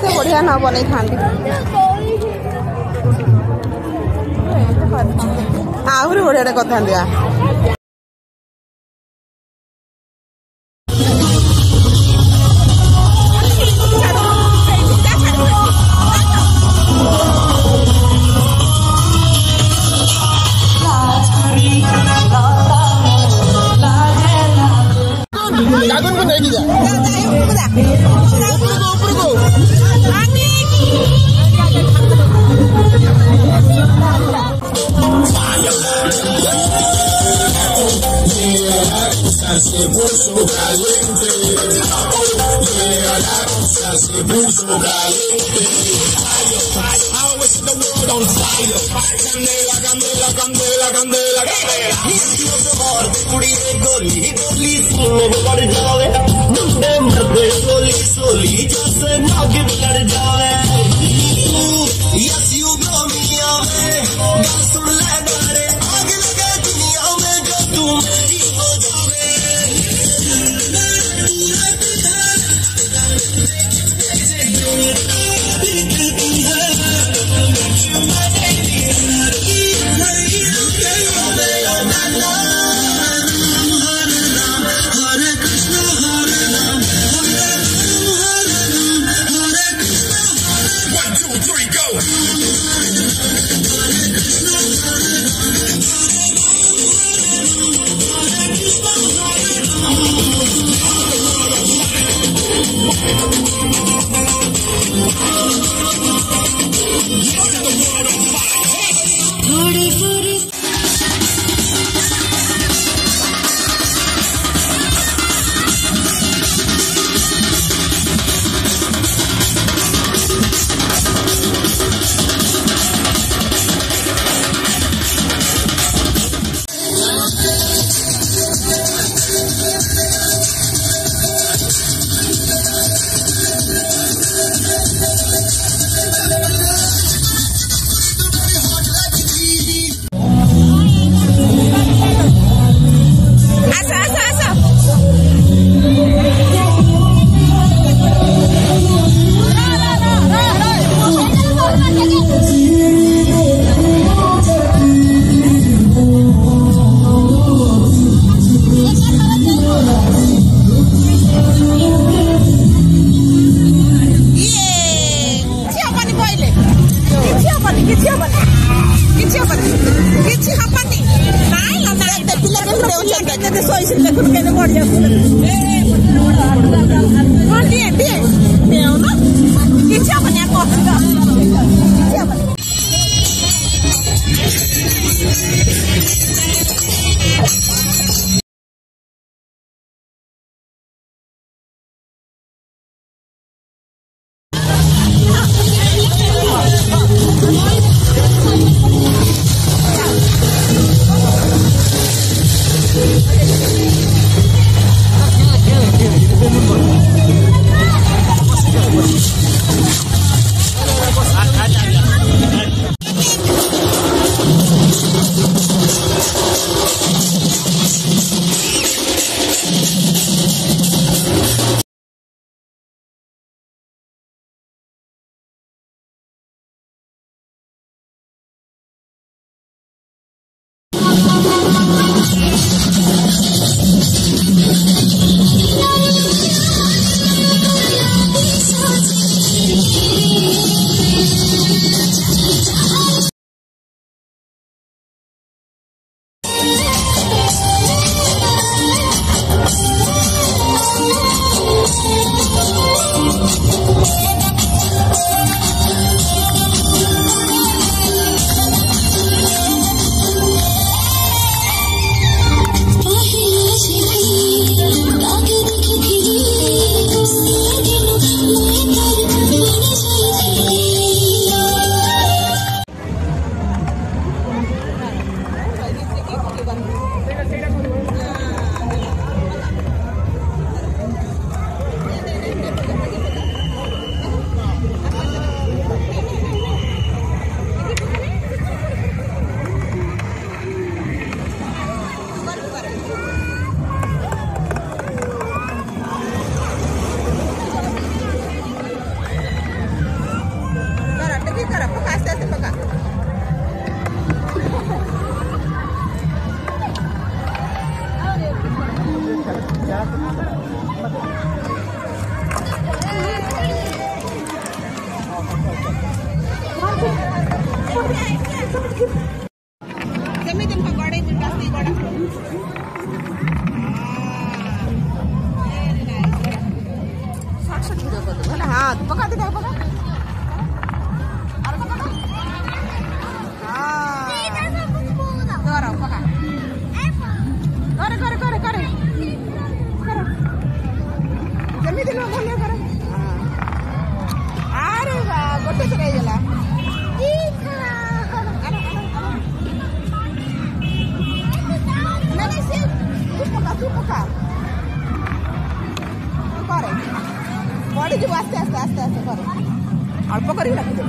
केते बढ़िया न बनै थांती आहुरी बढ़िया कथा दिया se puso caliente, se puso caliente. How is the world on fire? Candela, candela, candela, candela, candela. कुड़ी गोली गोली सुने बढ़ जावे, मुंडे मर्दे सोली सोली जैसे नाग लड़ जावे. Yes you know me आवे, गाल सुन ले गारे, आग लगे दुनिया में जो तू मेरी हो जावे. ସେମିତି ନୁହଁ ଗଡ଼େଇ ବାସି ଗଡ଼ା ସଟ୍ ସଟ୍ ଭିଡ଼ିଓ କରିଦେବୁ ହେଲା ହଁ ପକା ଦିଟା ପକା ଆର ପକା କର ପକା କରେ କରେ କରେ କରେ କର ଯେମିତି ନୁହଁ ଭଲ କର ଆରେ ବା ଗୋଟେ ଥର ହେଇଗଲା ତୁ ପକା କରେ ପଡ଼ିଯିବୁ ଆସ୍ତେ ଆସ୍ତେ ଆସ୍ତେ ଆସ୍ତେ କରେ ଅଳ୍ପ କରିକି ରଖିଦେବୁ